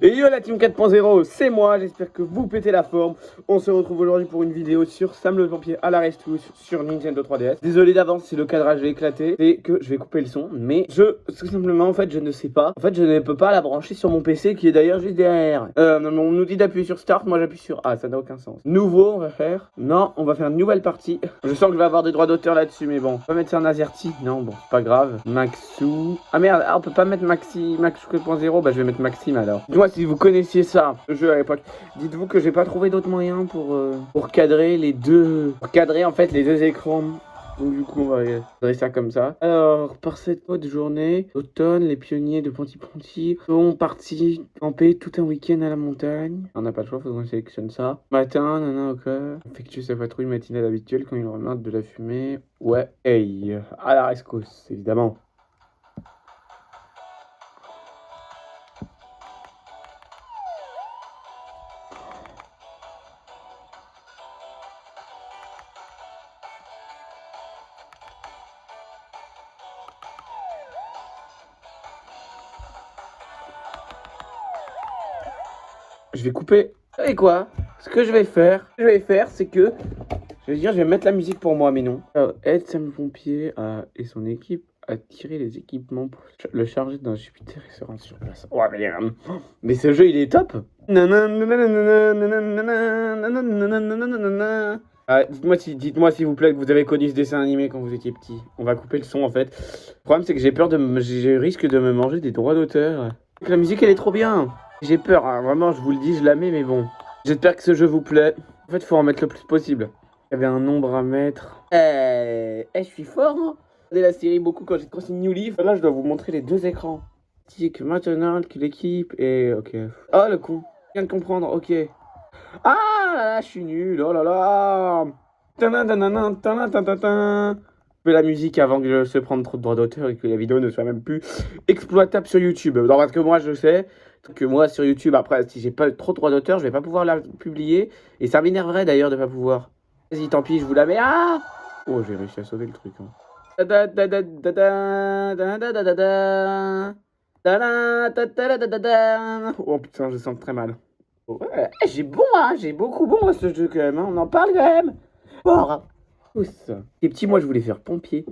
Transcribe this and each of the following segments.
Et yo la team 4.0, c'est moi, j'espère que vous pétez la forme. On se retrouve aujourd'hui pour une vidéo sur Sam le Pompier à la Rescue sur Nintendo 3DS. Désolé d'avance si le cadrage est éclaté, c'est que je vais couper le son, mais tout simplement en fait je ne sais pas. En fait je ne peux pas la brancher sur mon PC qui est d'ailleurs juste derrière. On nous dit d'appuyer sur Start, moi j'appuie sur A, ça n'a aucun sens. Nouveau, on va faire. Non, on va faire une nouvelle partie. Je sens que je vais avoir des droits d'auteur là-dessus, mais bon. On va mettre ça en AZERTY. Non, bon, c'est pas grave. Maxou. Ah merde, on peut pas mettre Max 4.0, bah je vais mettre Maxime alors. Dis-moi si vous connaissiez ça, le jeu à l'époque. Dites-vous que j'ai pas trouvé d'autres moyens pour cadrer les deux. Pour cadrer en fait les deux écrans. Donc du coup on va cadrer ça comme ça. Alors, par cette haute journée, automne, les pionniers de Ponty sont partis camper tout un week-end à la montagne. On n'a pas le choix, faut qu'on sélectionne ça. Matin, nana, ok. Effectue sa patrouille matinale habituelle quand il remarque de la fumée. Ouais, hey, à la rescousse, évidemment. Je vais couper. Vous savez quoi? Ce que je vais faire, c'est que je vais mettre la musique pour moi, mais non. Alors, aide Sam le pompier et son équipe à tirer les équipements pour le charger d'un Jupiter et se rendre sur place. Ouais, mais ce jeu, il est top. Dites-moi s'il vous plaît que vous avez connu ce dessin animé quand vous étiez petit. On va couper le son en fait. Le problème c'est que je risque de me manger des droits d'auteur. La musique elle est trop bien. J'ai peur, hein. Vraiment je vous le dis, je la mets mais bon. J'espère que ce jeu vous plaît. En fait faut en mettre le plus possible. Il y avait un nombre à mettre. Je suis fort moi. Regardez la série beaucoup quand c'est New Leaf. Là je dois vous montrer les deux écrans. Que maintenant que l'équipe est... Ok. Oh le con. Je viens de comprendre, ok. Ah là là, je suis nul, oh là là. Je fais la musique avant que je se prenne trop de droits d'auteur et que la vidéo ne soit même plus exploitable sur YouTube. Non, parce que moi je sais que moi sur YouTube, après, si j'ai pas trop de droits d'auteur, je vais pas pouvoir la publier. Et ça m'énerverait d'ailleurs de pas pouvoir. Vas-y, tant pis, je vous la mets. Ah oh, j'ai réussi à sauver le truc. Hein. Oh putain, je sens très mal. Ouais, j'ai bon, hein, j'ai beaucoup bon à ce jeu quand même, hein, on en parle quand même. Fort. Tous. Les petits, moi je voulais faire pompier.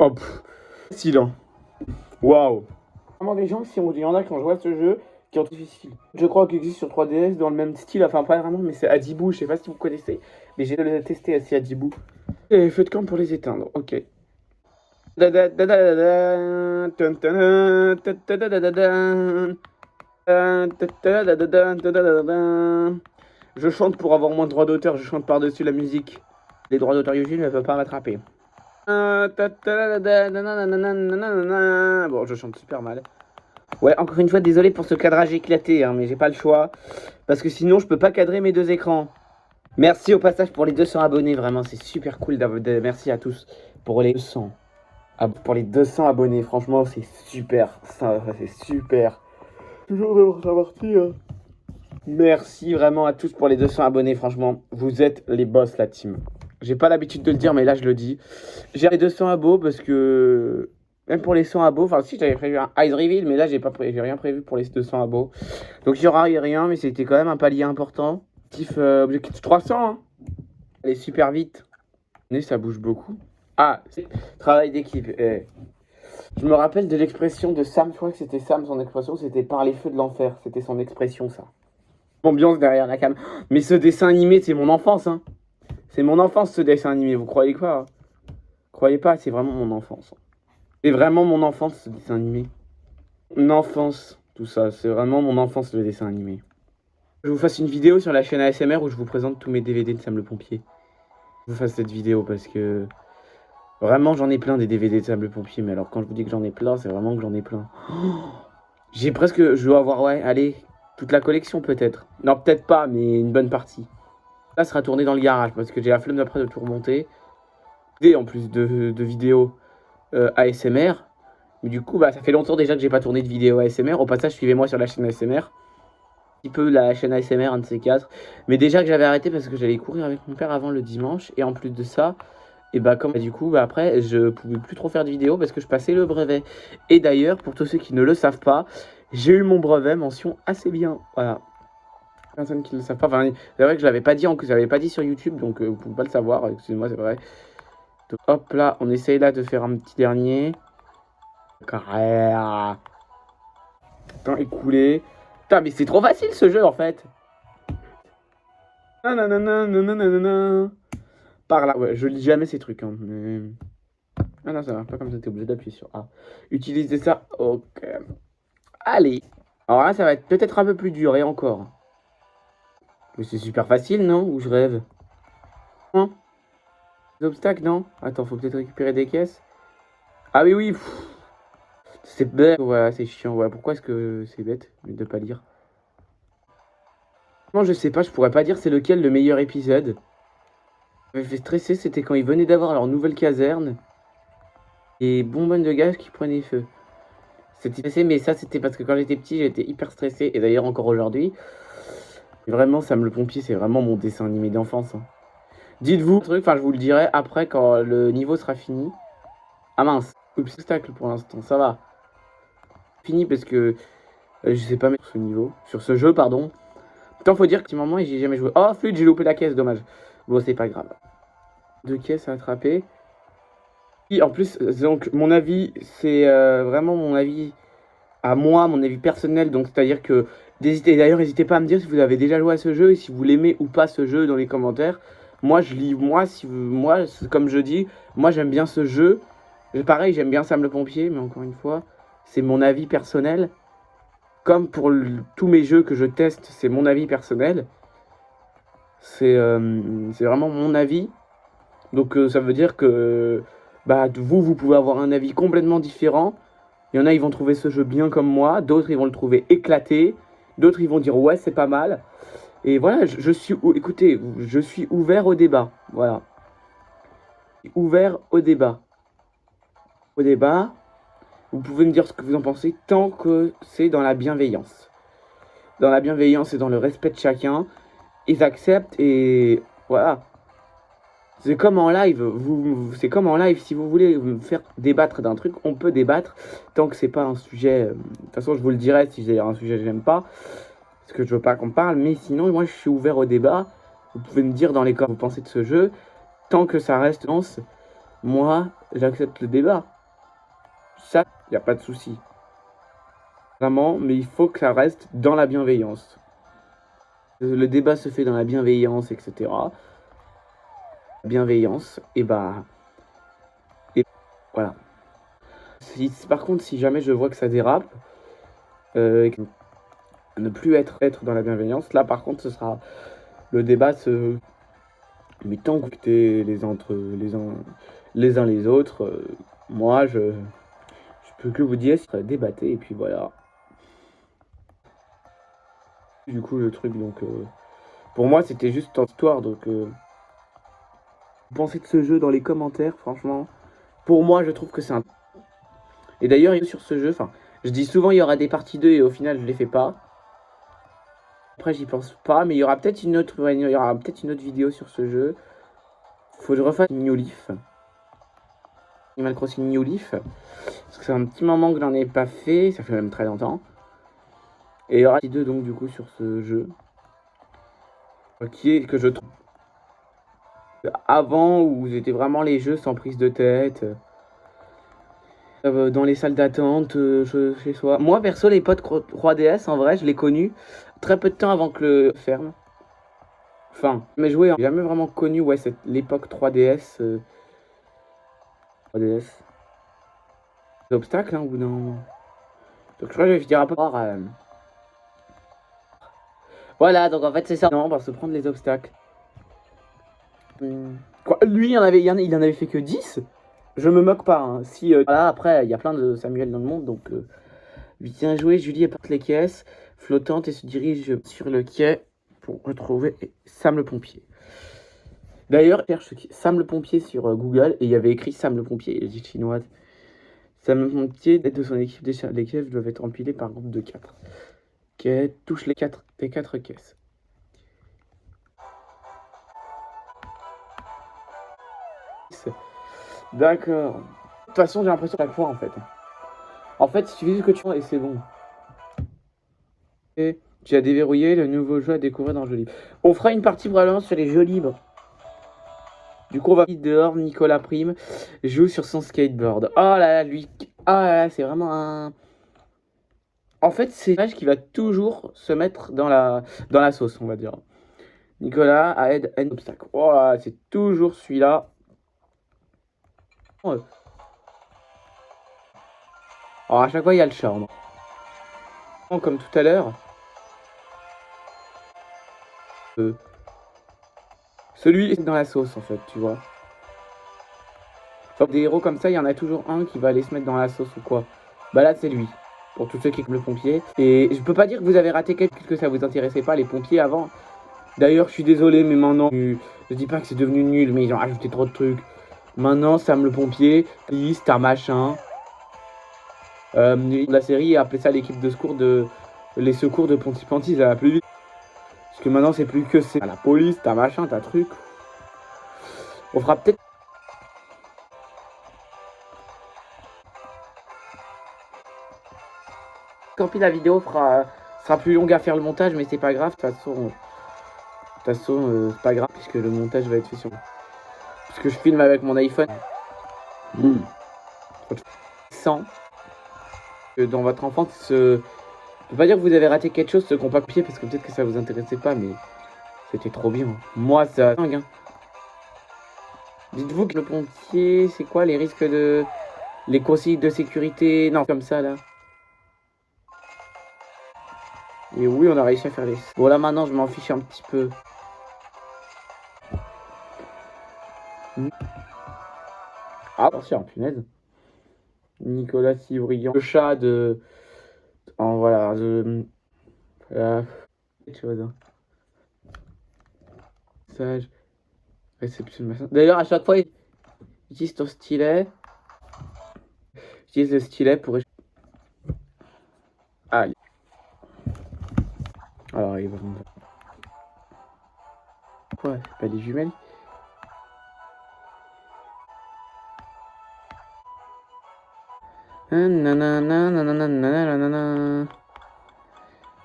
Hop. Silent. Waouh. Vraiment des gens, il y en a qui ont joué à ce jeu, qui ont difficile. Je crois qu'il existe sur 3DS dans le même style, enfin pas vraiment, mais c'est Adibou, je sais pas si vous connaissez, mais j'ai testé aussi Adibou. Et feu de camp pour les éteindre, ok. Je chante pour avoir moins de droits d'auteur, je chante par-dessus la musique. Les droits d'auteur YouTube ne peuvent pas m'attraper. Bon, je chante super mal. Ouais, encore une fois, désolé pour ce cadrage éclaté, hein, mais j'ai pas le choix. Parce que sinon, je peux pas cadrer mes deux écrans. Merci au passage pour les 200 abonnés, vraiment, c'est super cool. Merci à tous pour les 200. Pour les 200 abonnés, franchement, c'est super. Ça c'est super. Toujours d'avoir sa partie, hein. Merci vraiment à tous pour les 200 abonnés, franchement. Vous êtes les boss, la team. J'ai pas l'habitude de le dire, mais là, je le dis. J'ai les 200 abos parce que... Même pour les 100 abos, enfin si j'avais prévu un Ice Reveal, mais là j'ai rien prévu pour les 200 abos. Donc il y aura rien, mais c'était quand même un palier important. Objectif 300, hein. Allez super vite. Mais ça bouge beaucoup. Ah, travail d'équipe. Je me rappelle de l'expression de Sam, je crois que c'était Sam, son expression, c'était par les feux de l'enfer. C'était son expression, ça. Ambiance derrière la cam. Mais ce dessin animé, c'est mon enfance, hein. C'est mon enfance, ce dessin animé, vous croyez quoi, hein? Croyez pas, c'est vraiment mon enfance. C'est vraiment mon enfance, ce dessin animé. Mon enfance, tout ça, c'est vraiment mon enfance, le dessin animé. Je vous fasse une vidéo sur la chaîne ASMR où je vous présente tous mes DVD de Sam le Pompier. Je vous fasse cette vidéo parce que... Vraiment, j'en ai plein des DVD de Sam le Pompier, mais alors quand je vous dis que j'en ai plein, c'est vraiment que j'en ai plein. J'ai presque... Je dois avoir, ouais, allez, toute la collection peut-être. Non, peut-être pas, mais une bonne partie. Là, sera tourné dans le garage parce que j'ai la flemme d'après de tout remonter. Et en plus de vidéos ASMR. Mais du coup, bah, ça fait longtemps déjà que j'ai pas tourné de vidéo ASMR. Au passage, suivez-moi sur la chaîne ASMR. petit peu la chaîne ASMR, un de ces quatre. Mais déjà que j'avais arrêté parce que j'allais courir avec mon père avant le dimanche. Et en plus de ça, et bah comme du coup après je pouvais plus trop faire de vidéos parce que je passais le brevet. Et d'ailleurs, pour tous ceux qui ne le savent pas, j'ai eu mon brevet, mention assez bien. Voilà. Personne qui ne le savent pas. Enfin, c'est vrai que je l'avais pas dit, que je l'avais pas dit sur YouTube, donc vous pouvez pas le savoir. Excusez-moi, c'est vrai. Donc, hop là, on essaye là de faire un petit dernier. Carré. Temps écoulé. Putain, mais c'est trop facile ce jeu en fait. Nanana, nanana. Par là, ouais, je lis jamais ces trucs. Hein, mais... Ah non, ça va pas comme ça, t'es obligé d'appuyer sur A. Utiliser ça, ok. Allez. Alors là, ça va être peut-être un peu plus dur, et encore. Mais c'est super facile, non? Ou je rêve? Hein? Des obstacles, non? Attends, faut peut-être récupérer des caisses. Ah oui, oui. C'est bête. Voilà, c'est chiant. Ouais, pourquoi est-ce que c'est bête de pas lire? Non, je sais pas, je pourrais pas dire c'est lequel le meilleur épisode. Ce qui m'avait fait stresser, c'était quand ils venaient d'avoir leur nouvelle caserne. Et bonbonnes de gaz qui prenaient feu. C'était stressé, mais ça c'était parce que quand j'étais petit, j'étais hyper stressé. Et d'ailleurs encore aujourd'hui. Vraiment, Sam le pompier, c'est vraiment mon dessin animé d'enfance. Hein. Dites-vous, truc, enfin je vous le dirai après quand le niveau sera fini. Ah mince, obstacle pour l'instant, ça va. Fini parce que je sais pas mettre ce niveau, sur ce jeu, pardon. Putain, faut dire que petit moment, j'ai jamais joué. Oh, flûte, j'ai loupé la caisse, dommage. Bon, c'est pas grave. Deux caisses à attraper. Et en plus, donc, mon avis, c'est vraiment mon avis à moi, mon avis personnel. Donc, c'est-à-dire que, d'ailleurs, n'hésitez pas à me dire si vous avez déjà joué à ce jeu et si vous l'aimez ou pas ce jeu dans les commentaires. Moi, je lis, moi, comme je dis, moi, j'aime bien ce jeu. Pareil, j'aime bien Sam le pompier, mais encore une fois, c'est mon avis personnel. Comme pour tous mes jeux que je teste, c'est mon avis personnel. C'est vraiment mon avis. Donc ça veut dire que bah, vous pouvez avoir un avis complètement différent. Il y en a, ils vont trouver ce jeu bien comme moi. D'autres, ils vont le trouver éclaté. D'autres, ils vont dire ouais, c'est pas mal. Et voilà, écoutez, je suis ouvert au débat. Voilà. Ouvert au débat. Au débat, vous pouvez me dire ce que vous en pensez tant que c'est dans la bienveillance. Dans la bienveillance et dans le respect de chacun. Ils acceptent et voilà. C'est comme en live, c'est comme en live, si vous voulez me faire débattre d'un truc, on peut débattre tant que c'est pas un sujet. De toute façon, je vous le dirai si j'ai un sujet que j'aime pas, parce que je veux pas qu'on parle, mais sinon, moi je suis ouvert au débat. Vous pouvez me dire dans les commentaires ce que vous pensez de ce jeu, tant que ça reste dense, moi j'accepte le débat. Ça, y a pas de souci. Vraiment, mais il faut que ça reste dans la bienveillance. Le débat se fait dans la bienveillance, etc. Bienveillance, et bah. Et voilà. Par contre, si jamais je vois que ça dérape, et que ne plus être dans la bienveillance, là par contre, ce sera le débat mais tant que t'es les uns les autres, moi je peux que vous dire, débattez et puis voilà. Du coup, le truc, donc pour moi, c'était juste une histoire, donc vous pensez de ce jeu dans les commentaires, franchement. Pour moi, je trouve que c'est un. Et d'ailleurs, sur ce jeu, enfin, je dis souvent il y aura des parties 2 et au final, je les fais pas. Après, j'y pense pas, mais il y aura peut-être une autre vidéo sur ce jeu. Faut que je refasse New Leaf. Animal Crossing New Leaf. Parce que c'est un petit moment que j'en ai pas fait, ça fait même très longtemps. Et il y aura deux donc du coup sur ce jeu. Qui est que je trouve avant où c'était vraiment les jeux sans prise de tête. Dans les salles d'attente, chez soi. Moi perso les potes 3DS en vrai je l'ai connu très peu de temps avant que le ferme. Enfin, mais joué, j'ai jamais vraiment connu ouais, l'époque 3DS. 3DS. Des obstacles hein, au bout d'un moment. Donc je crois que je vais finir à peu près. Voilà, donc en fait c'est ça. Non, on va se prendre les obstacles. Quoi, lui, il en avait fait que 10. Je me moque pas. Hein. Si, voilà, après, il y a plein de Samuel dans le monde, donc bien joué. Julie apporte les caisses flottantes et se dirige sur le quai pour retrouver Sam le pompier. D'ailleurs, je cherche Sam le pompier sur Google et il y avait écrit Sam le pompier. Il dit chinoise. Sam le pompier, l'aide de son équipe, les caisses doivent être empilées par groupe de 4. Ok, touche les 4 Tes 4 caisses. D'accord. De toute façon, j'ai l'impression à chaque fois en fait. En fait, il suffit que tu fais et c'est bon. Et tu as déverrouillé le nouveau jeu à découvrir dans le jeu libre. On fera une partie probablement sur les jeux libres. Du coup, on va dehors. Nicolas Prime joue sur son skateboard. Oh là là, lui. Ah là là, c'est vraiment un. En fait, c'est un personnage qui va toujours se mettre dans la sauce, on va dire. Nicolas aide un obstacle. Oh là là, c'est toujours celui-là. Alors, à chaque fois, il y a le charme. Comme tout à l'heure. Celui est dans la sauce, en fait, tu vois. Enfin, des héros comme ça, il y en a toujours un qui va aller se mettre dans la sauce ou quoi. Bah là, c'est lui. Pour tous ceux qui aiment le pompier. Et je peux pas dire que vous avez raté quelque chose, que ça vous intéressait pas, les pompiers, avant. D'ailleurs, je suis désolé, mais maintenant, je dis pas que c'est devenu nul, mais ils ont rajouté trop de trucs. Maintenant, Sam le pompier, liste, un machin. La série a appelé ça l'équipe de secours les secours de Pontypanty, ça va plus vite. Parce que maintenant, c'est plus que c'est la police, t'as machin, t'as truc. On fera peut-être. Tant pis, la vidéo sera plus longue à faire le montage, mais c'est pas grave. De toute façon, c'est pas grave puisque le montage va être fait sur. Parce que je filme avec mon iPhone. Sans que dans votre enfance, je peux pas dire que vous avez raté quelque chose, ceux qui n'ont pas copié, parce que peut-être que ça vous intéressait pas, mais c'était trop bien. Moi, ça dingue. Hein. Dites-vous que le pompier, c'est quoi les risques de. Les consignes de sécurité. Non, comme ça là. Et oui, on a réussi à faire les. Bon, là maintenant, je m'en fiche un petit peu. Ah, attention, punaise. Nicolas Civrian. Le chat de. En voilà. Quelque chose. Hein. Message. Réception de machin. D'ailleurs, à chaque fois, j'utilise ton stylet. J'utilise le stylet pour. Allez. Alors, il va. Quoi? C'est pas des jumelles?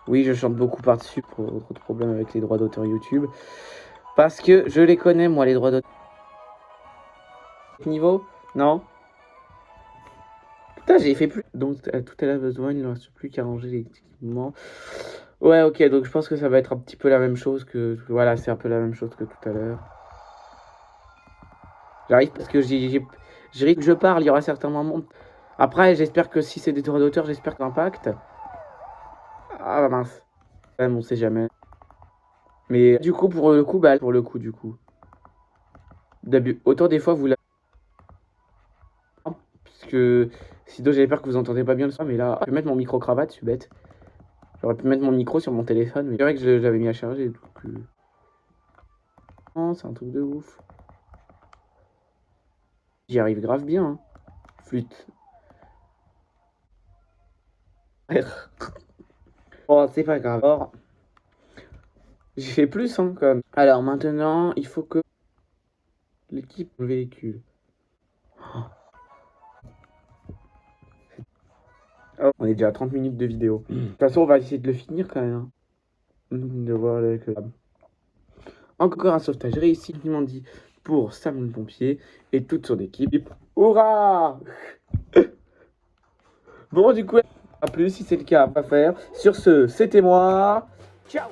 Oui, je chante beaucoup par-dessus pour trop de problèmes avec les droits d'auteur YouTube. Parce que je les connais, moi, les droits d'auteur. Niveau? Non? Putain, j'ai fait plus. Donc, tout à l'heure besoin, il ne reste plus qu'à ranger les équipements. Ouais, ok, donc je pense que ça va être un petit peu la même chose que. Voilà, c'est un peu la même chose que tout à l'heure. J'arrive parce que je parle, il y aura certains moments. Après, j'espère que si c'est des droits d'auteur, j'espère que l'impact. Ah bah mince. On sait jamais. Mais du coup, pour le coup, du coup. Autant des fois, vous la. Puisque sinon, j'avais peur que vous entendez pas bien le son. Mais là, je vais mettre mon micro-cravate, je suis bête. J'aurais pu mettre mon micro sur mon téléphone. Mais c'est vrai que je l'avais mis à charger. Donc, non, c'est un truc de ouf. J'y arrive grave bien. Hein. Flûte. Bon, c'est pas grave. Alors, j'ai fait plus, hein, quand même. Alors, maintenant, il faut que l'équipe le véhicule. Oh, on est déjà à 30 minutes de vidéo. De toute façon, on va essayer de le finir quand même. Hein. De voir avec encore un sauvetage réussi, dit pour Sam le pompier et toute son équipe. Hurrah! Bon, du coup, à plus si c'est le cas, à faire. Sur ce, c'était moi. Ciao!